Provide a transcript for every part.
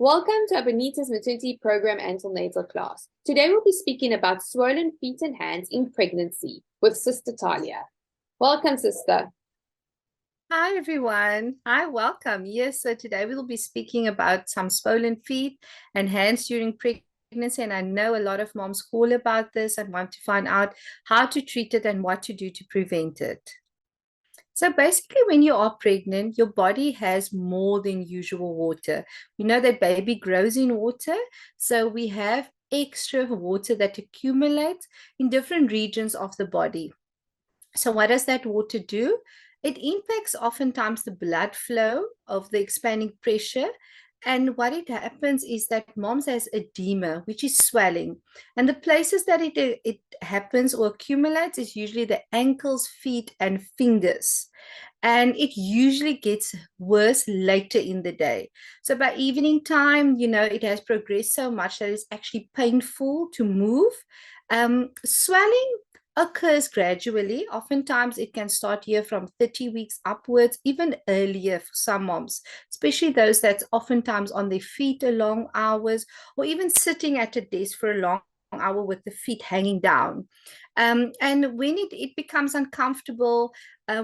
Welcome to Abonita's maternity program antenatal class. Today we'll be speaking about swollen feet and hands in pregnancy with Sister Talia. Welcome, Sister. Hi, everyone. Hi, welcome. Yes, so today we'll be speaking about some swollen feet and hands during pregnancy. And I know a lot of moms call about this and want to find out how to treat it and what to do to prevent it. So basically, when you are pregnant, your body has more than usual water. We know that baby grows in water, so we have extra water that accumulates in different regions of the body. So what does that water do? It impacts oftentimes the blood flow of the expanding pressure. And what it happens is that moms has edema, which is swelling. And the places that it happens or accumulates is usually the ankles, feet, and fingers. And it usually gets worse later in the day. So by evening time, it has progressed so much that it's actually painful to move. Swelling occurs gradually. Oftentimes, it can start here from 30 weeks upwards, even earlier for some moms, especially those that's oftentimes on their feet a long hours, or even sitting at a desk for a long hour with the feet hanging down. And when it becomes uncomfortable,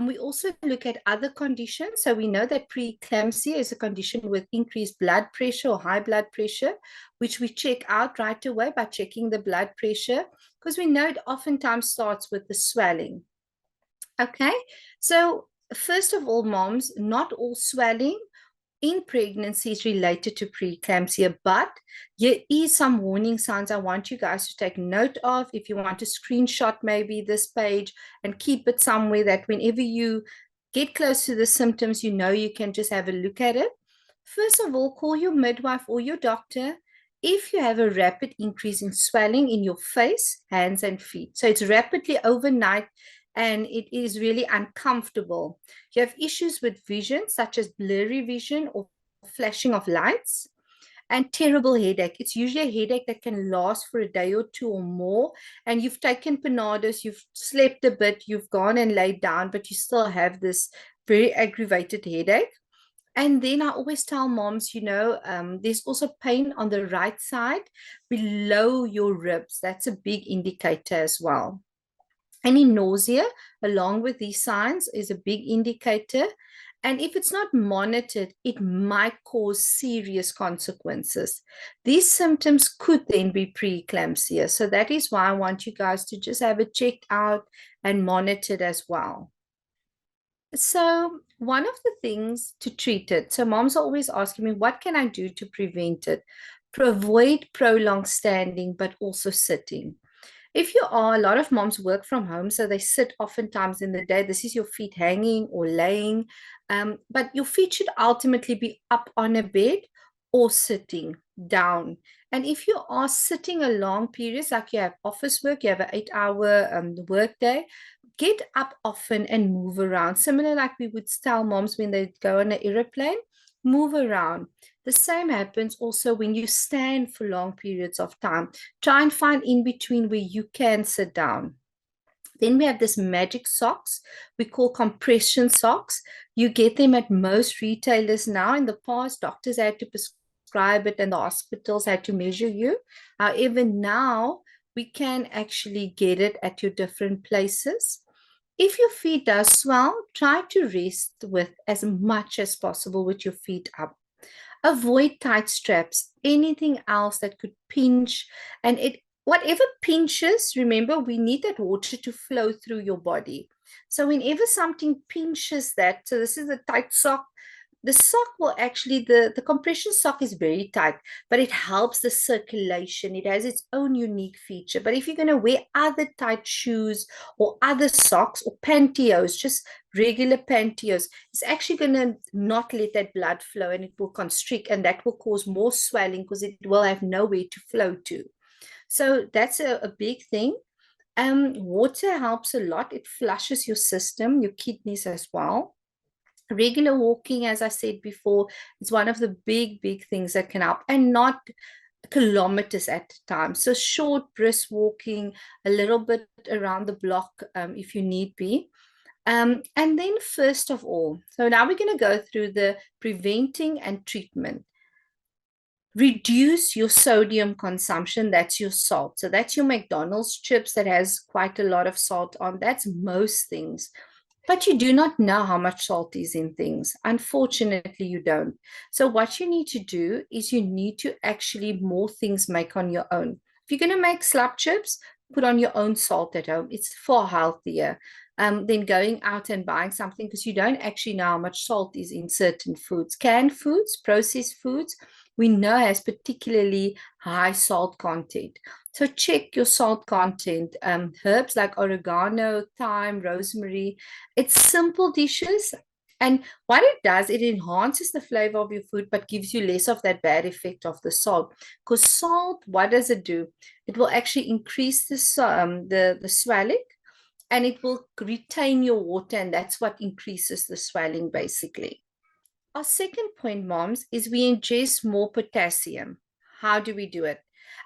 we also look at other conditions. So we know that preeclampsia is a condition with increased blood pressure or high blood pressure, which we check out right away by checking the blood pressure, because we know it oftentimes starts with the swelling. Okay, so first of all, moms, not all swelling in pregnancy is related to preeclampsia, but there is some warning signs I want you guys to take note of. If you want to screenshot maybe this page and keep it somewhere that whenever you get close to the symptoms, you can just have a look at it. First of all, call your midwife or your doctor if you have a rapid increase in swelling in your face, hands, and feet. So it's rapidly overnight and it is really uncomfortable. You have issues with vision, such as blurry vision or flashing of lights, and terrible headache. It's usually a headache that can last for a day or two or more. And you've taken Panados, you've slept a bit, you've gone and laid down, but you still have this very aggravated headache. And then I always tell moms, there's also pain on the right side below your ribs. That's a big indicator as well. Any nausea along with these signs is a big indicator. And if it's not monitored, it might cause serious consequences. These symptoms could then be preeclampsia. So that is why I want you guys to just have it checked out and monitored as well. So one of the things to treat it, so moms are always asking me, what can I do to prevent it? Avoid prolonged standing, but also sitting. If you are, a lot of moms work from home, so they sit oftentimes in the day. This is your feet hanging or laying, but your feet should ultimately be up on a bed or sitting down. And if you are sitting a long periods, like you have office work, you have an 8-hour work day, get up often and move around. Similar like we would tell moms when they go on an airplane, move around. The same happens also when you stand for long periods of time. Try and find in between where you can sit down. Then we have this magic socks we call compression socks. You get them at most retailers now. In the past, doctors had to prescribe it and the hospitals had to measure you. However, now we can actually get it at your different places. If your feet does swell, try to rest with as much as possible with your feet up. Avoid tight straps, anything else that could pinch. And whatever pinches, remember, we need that water to flow through your body. So whenever something pinches that, so this is a tight sock, the sock will actually, the compression sock is very tight, but it helps the circulation. It has its own unique feature. But if you're going to wear other tight shoes or other socks or pantyhose, just regular pantyhose, it's actually going to not let that blood flow and it will constrict, and that will cause more swelling because it will have nowhere to flow to. So that's a big thing. Water helps a lot. It flushes your system, your kidneys as well. Regular walking, as I said before, is one of the big things that can help, and not kilometers at a time. So short, brisk walking, a little bit around the block if you need be. And then first of all, so now we're going to go through the preventing and treatment. Reduce your sodium consumption. That's your salt. So that's your McDonald's chips that has quite a lot of salt on. That's most things. But you do not know how much salt is in things. Unfortunately, you don't. So what you need to do is you need to actually more things make on your own. If you're going to make slab chips, put on your own salt at home. It's far healthier than going out and buying something because you don't actually know how much salt is in certain foods. Canned foods, processed foods, we know has particularly high salt content. So check your salt content. Herbs like oregano, thyme, rosemary. It's simple dishes. And what it does, it enhances the flavor of your food, but gives you less of that bad effect of the salt. Because salt, what does it do? It will actually increase the swelling, and it will retain your water, and that's what increases the swelling, basically. Our second point, moms, is we ingest more potassium. How do we do it?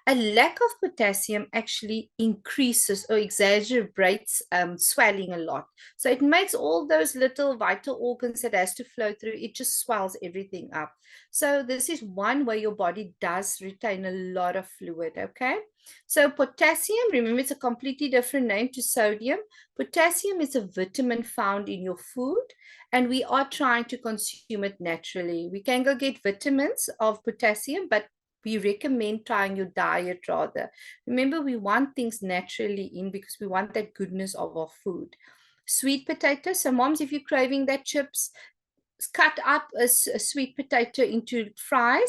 A lack of potassium actually increases or exaggerates swelling a lot. So it makes all those little vital organs that has to flow through, it just swells everything up. So this is one way your body does retain a lot of fluid, okay? So potassium, remember, it's a completely different name to sodium. Potassium is a vitamin found in your food, and we are trying to consume it naturally. We can go get vitamins of potassium, but we recommend trying your diet rather. Remember, we want things naturally in because we want that goodness of our food. Sweet potato. So, moms, if you're craving that chips, cut up a sweet potato into fry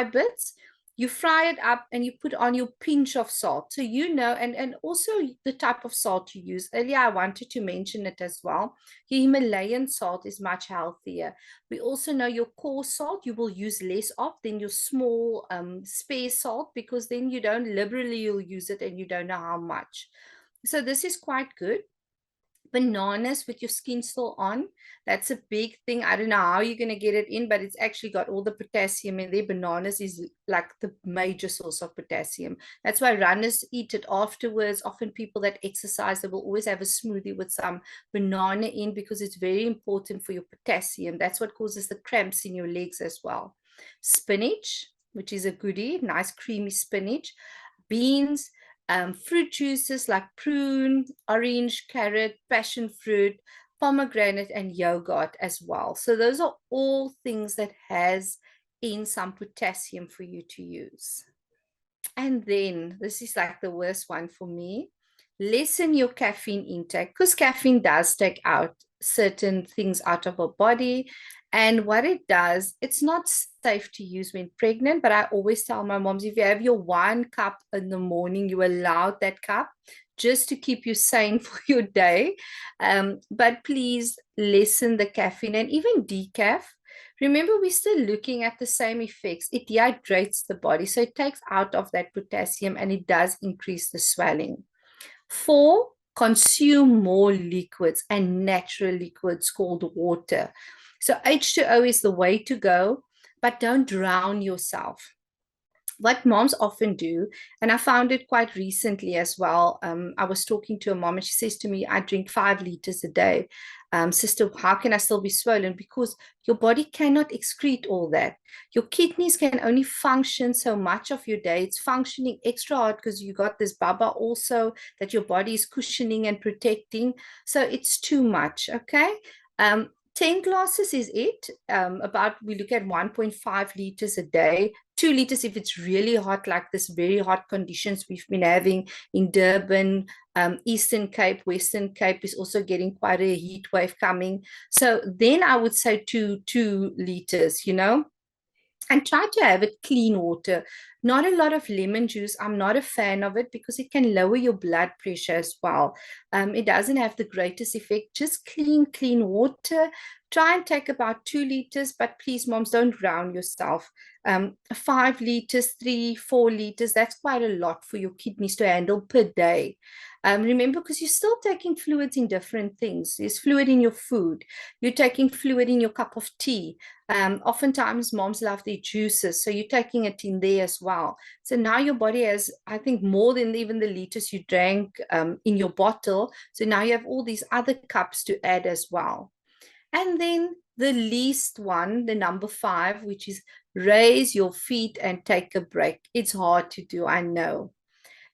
bits. You fry it up and you put on your pinch of salt. So you know, and also the type of salt you use. Earlier, I wanted to mention it as well. Your Himalayan salt is much healthier. We also know your coarse salt you will use less of than your small spare salt, because then you don't liberally you'll use it and you don't know how much. So this is quite good. Bananas with your skin still on, that's a big thing. I don't know how you're going to get it in, but it's actually got all the potassium in there. Bananas is like the major source of potassium. That's why runners eat it afterwards. Often people that exercise, they will always have a smoothie with some banana in, because it's very important for your potassium. That's what causes the cramps in your legs as well. Spinach, which is a goodie, nice creamy spinach. Beans, fruit juices like prune, orange, carrot, passion fruit, pomegranate, and yogurt as well. So those are all things that has in some potassium for you to use. And then this is like the worst one for me. Lessen your caffeine intake, because caffeine does take out certain things out of our body. And what it does, it's not safe to use when pregnant, but I always tell my moms, if you have your 1 cup in the morning, you allowed that cup just to keep you sane for your day. But please lessen the caffeine and even decaf. Remember, we're still looking at the same effects. It dehydrates the body, so it takes out of that potassium and it does increase the swelling. 4, consume more liquids, and natural liquids called water. So H2O is the way to go, but don't drown yourself. What moms often do, and I found it quite recently as well. I was talking to a mom and she says to me, I drink 5 liters a day. Sister, how can I still be swollen? Because your body cannot excrete all that. Your kidneys can only function so much of your day. It's functioning extra hard because you got this baba also that your body is cushioning and protecting. So it's too much, okay? 10 glasses is it. We look at 1.5 liters a day, 2 liters if it's really hot, like this very hot conditions we've been having in Durban. Eastern Cape, Western Cape is also getting quite a heat wave coming. So then I would say two liters, and try to have it clean water. Not a lot of lemon juice. I'm not a fan of it because it can lower your blood pressure as well. It doesn't have the greatest effect. Just clean water. Try and take about 2 liters, but please, moms, don't drown yourself. 5 liters, 3, 4 liters, that's quite a lot for your kidneys to handle per day. Remember, because you're still taking fluids in different things. There's fluid in your food. You're taking fluid in your cup of tea. Oftentimes moms love their juices, so you're taking it in there as well. So now your body has, I think, more than even the liters you drank in your bottle. So now you have all these other cups to add as well. And then the least one, the number 5, which is Raise your feet and take a break. It's hard to do, I know.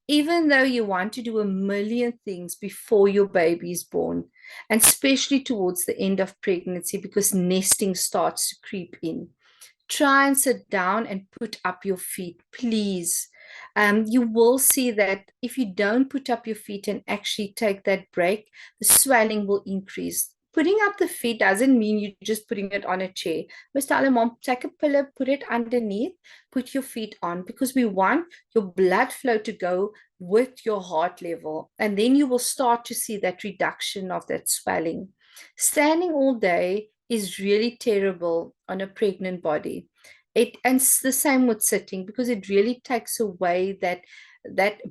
Even though you want to do a million things before your baby is born, and especially towards the end of pregnancy, because nesting starts to creep in. Try and sit down and put up your feet, please. You will see that if you don't put up your feet and actually take that break, the swelling will increase. Putting up the feet doesn't mean you're just putting it on a chair. Mr. Mom, take a pillow, put it underneath, put your feet on, because we want your blood flow to go with your heart level. And then you will start to see that reduction of that swelling. Standing all day is really terrible on a pregnant body. And it's the same with sitting, because it really takes away that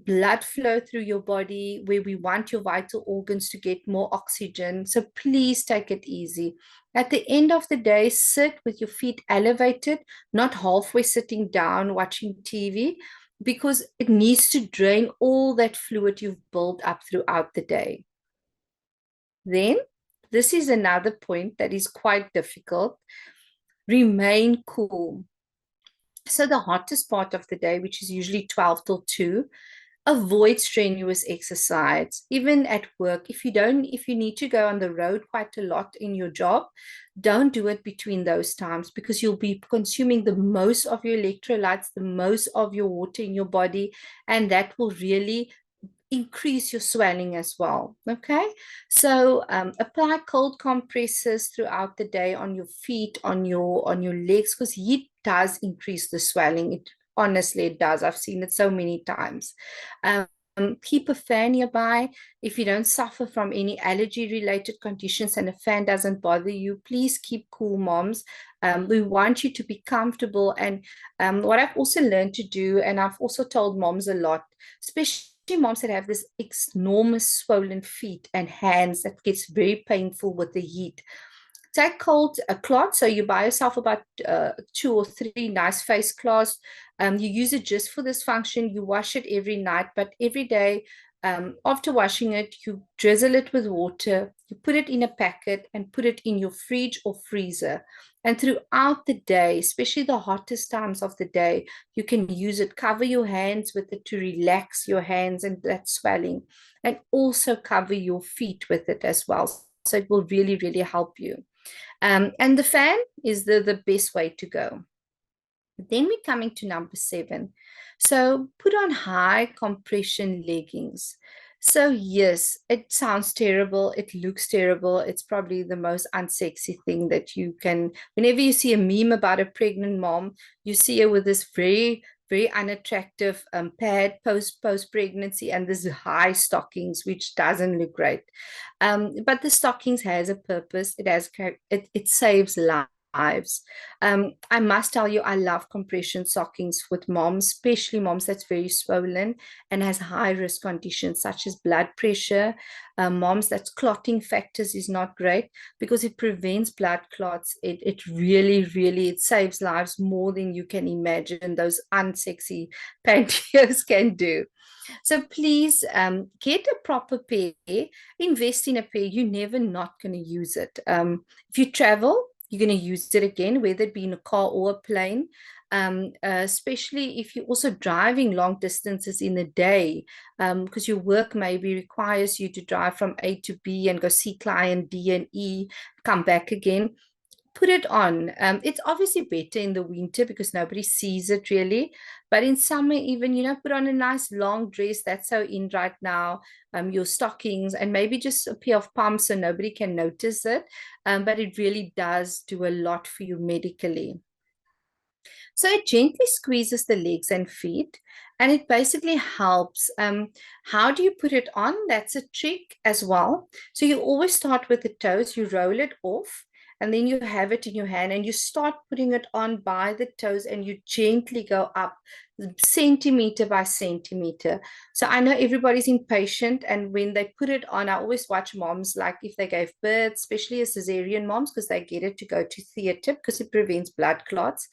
blood flow through your body, where we want your vital organs to get more oxygen. So please take it easy. At the end of the day, sit with your feet elevated, not halfway sitting down watching TV, because it needs to drain all that fluid you've built up throughout the day. Then, this is another point that is quite difficult. Remain cool. So the hottest part of the day, which is usually 12 till 2, avoid strenuous exercise. Even at work, if you need to go on the road quite a lot in your job, don't do it between those times, because you'll be consuming the most of your electrolytes, the most of your water in your body, and that will really increase your swelling as well. Okay, so apply cold compresses throughout the day on your feet, on your legs, because heat does increase the swelling. It honestly, it does. I've seen it so many times. Keep a fan nearby. If you don't suffer from any allergy related conditions and a fan doesn't bother you, please keep cool, moms. We want you to be comfortable. And what I've also learned to do, and I've also told moms a lot, especially moms that have this enormous swollen feet and hands that gets very painful with the heat. Take cold cloth. So you buy yourself about 2 or 3 nice face cloths. You use it just for this function. You wash it every night, but every day after washing it, you drizzle it with water, you put it in a packet and put it in your fridge or freezer. And throughout the day, especially the hottest times of the day, you can use it. Cover your hands with it to relax your hands and that swelling, and also cover your feet with it as well. So it will really, really help you. And the fan is the best way to go. Then we're coming to number 7. So put on high compression leggings. So yes, it sounds terrible. It looks terrible. It's probably the most unsexy thing that you can, whenever you see a meme about a pregnant mom, you see her with this very, very unattractive pad post pregnancy and this high stockings, which doesn't look great. But the stockings has a purpose. It saves lives. I must tell you, I love compression stockings with moms, especially moms that's very swollen and has high risk conditions such as blood pressure. Moms that's clotting factors is not great, because it prevents blood clots. It really, really, it saves lives more than you can imagine those unsexy pantyhose can do. So please get a proper pair, invest in a pair. You're never not going to use it. If you travel, you're going to use it again, whether it be in a car or a plane. Especially if you're also driving long distances in a day, because your work maybe requires you to drive from A to B and go see client D and E, come back again. Put it on. It's obviously better in the winter because nobody sees it really. But in summer, even, put on a nice long dress. That's so in right now. Your stockings and maybe just a pair of pumps so nobody can notice it. But it really does do a lot for you medically. So it gently squeezes the legs and feet, and it basically helps. How do you put it on? That's a trick as well. So you always start with the toes, you roll it off, and then you have it in your hand and you start putting it on by the toes and you gently go up centimeter by centimeter. So I know everybody's impatient, and when they put it on, I always watch moms, like if they gave birth, especially as cesarean moms, because they get it to go to theater because it prevents blood clots.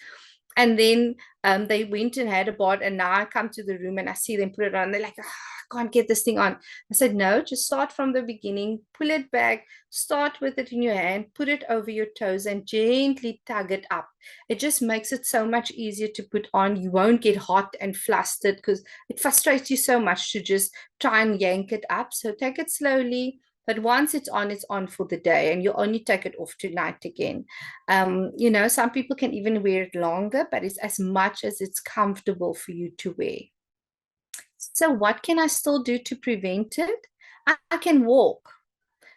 And then they went and had a bath, and now I come to the room and I see them put it on. They're like, oh, can't get this thing on. I said, no, just start from the beginning, pull it back, start with it in your hand, put it over your toes and gently tug it up. It just makes it so much easier to put on. You won't get hot and flustered because it frustrates you so much to just try and yank it up. So take it slowly. But once it's on for the day, and you only take it off tonight again. Some people can even wear it longer, but it's as much as it's comfortable for you to wear. So what can I still do to prevent it? I can walk.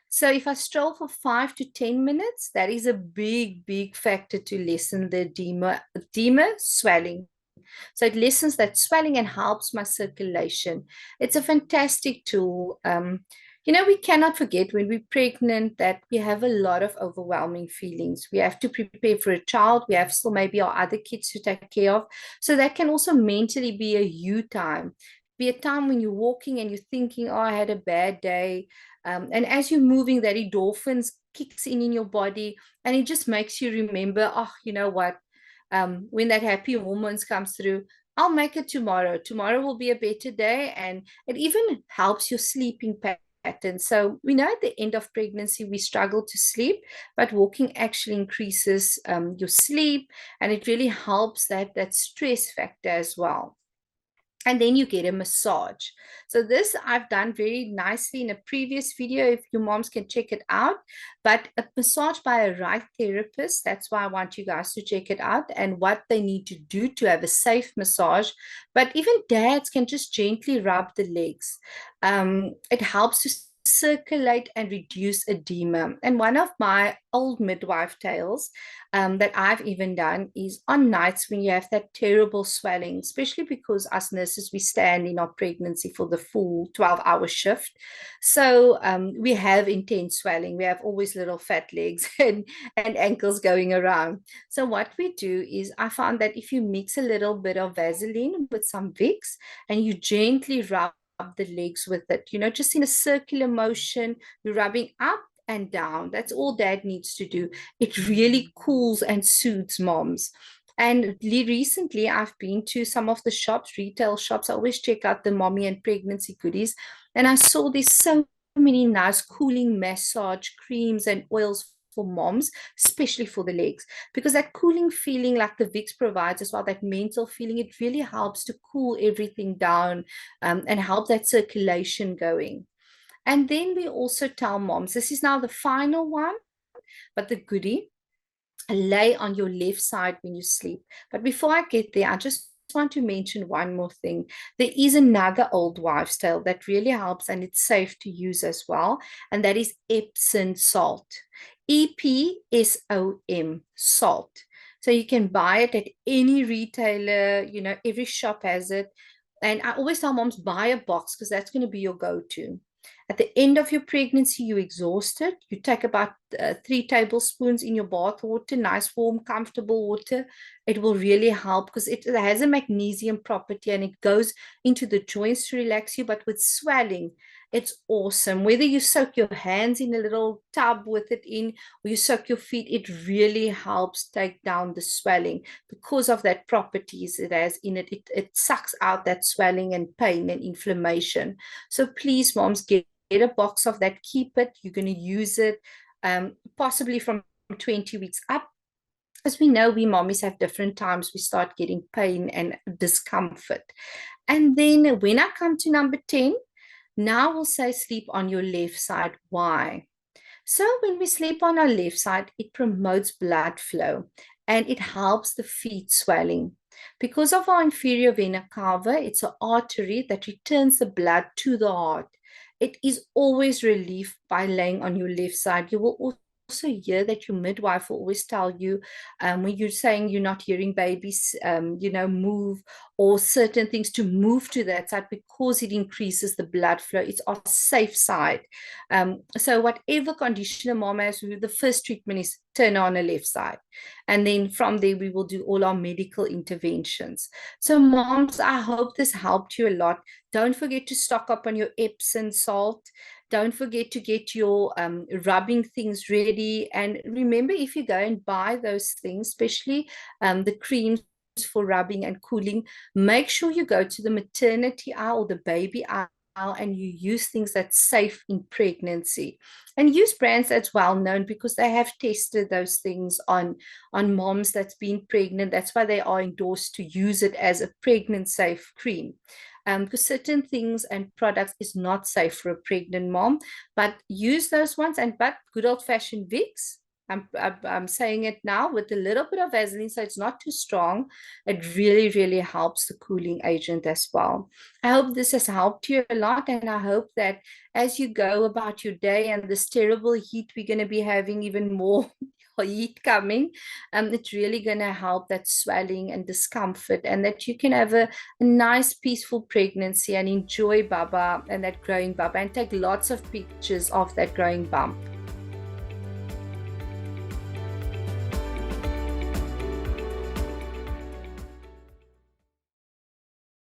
So if I stroll for 5 to 10 minutes, that is a big, big factor to lessen the edema swelling. So it lessens that swelling and helps my circulation. It's a fantastic tool. We cannot forget when we're pregnant that we have a lot of overwhelming feelings. We have to prepare for a child. We have still maybe our other kids to take care of. So that can also mentally be a you time, be a time when you're walking and you're thinking, oh, I had a bad day. And as you're moving, that endorphins kicks in your body, and it just makes you remember, oh, you know what? When that happy hormones comes through, I'll make it tomorrow. Tomorrow will be a better day. And it even helps your sleeping pattern. So we know at the end of pregnancy, we struggle to sleep, but walking actually increases your sleep, and it really helps that stress factor as well. And then you get a massage. So this I've done very nicely in a previous video, if your moms can check it out. But a massage by a right therapist, that's why I want you guys to check it out and what they need to do to have a safe massage. But even dads can just gently rub the legs. It helps to circulate and reduce edema. And one of my old midwife tales that I've even done is on nights when you have that terrible swelling, especially because us nurses, we stand in our pregnancy for the full 12-hour shift. So we have intense swelling. We have always little fat legs and ankles going around. So what we do is I found that if you mix a little bit of Vaseline with some Vicks and you gently rub the legs with it, just in a circular motion, you're rubbing up and down. That's all dad needs to do. It really cools and soothes moms. And recently, I've been to some of the shops, retail shops. I always check out the mommy and pregnancy goodies. And I saw there's so many nice cooling massage creams and oils for moms, especially for the legs, because that cooling feeling like the Vicks provides as well, that mental feeling, it really helps to cool everything down and help that circulation going. And then we also tell moms, this is now the final one, but the goodie, lay on your left side when you sleep. But before I get there, I just want to mention one more thing. There is another old wives' tale that really helps, and it's safe to use as well, and that is Epsom salt. EPSOM, salt. So you can buy it at any retailer, every shop has it. And I always tell moms, buy a box because that's going to be your go-to. At the end of your pregnancy, you're exhausted. You take about 3 tablespoons in your bath water, nice, warm, comfortable water. It will really help because it has a magnesium property and it goes into the joints to relax you. But with swelling, it's awesome. Whether you soak your hands in a little tub with it in, or you soak your feet, it really helps take down the swelling because of that properties it has in it. It sucks out that swelling and pain and inflammation. So please, moms, get a box of that. Keep it. You're going to use it possibly from 20 weeks up. As we know, we mommies have different times we start getting pain and discomfort. And then when I come to number 10, now we'll say sleep on your left side. Why? So when we sleep on our left side, it promotes blood flow and it helps the feet swelling. Because of our inferior vena cava, it's an artery that returns the blood to the heart. It is always relieved by laying on your left side. You will also hear that your midwife will always tell you when you're saying you're not hearing babies, move, or certain things to move to that side because it increases the blood flow. It's our safe side. So whatever condition a mom has, the first treatment is turn on the left side. And then from there, we will do all our medical interventions. So moms, I hope this helped you a lot. Don't forget to stock up on your Epsom salt. Don't forget to get your rubbing things ready. And remember, if you go and buy those things, especially the creams for rubbing and cooling, make sure you go to the maternity aisle or the baby aisle and you use things that's safe in pregnancy, and use brands that's well known because they have tested those things on moms that's been pregnant. That's why they are endorsed to use it as a pregnant safe cream. Because certain things and products is not safe for a pregnant mom, but use those ones. And but good old-fashioned Vicks, I'm saying it now with a little bit of Vaseline, so it's not too strong. It really, really helps the cooling agent as well. I hope this has helped you a lot, and I hope that as you go about your day and this terrible heat we're going to be having, even more heat coming, it's really going to help that swelling and discomfort, and that you can have a nice, peaceful pregnancy and enjoy Baba and that growing Baba, and take lots of pictures of that growing bump.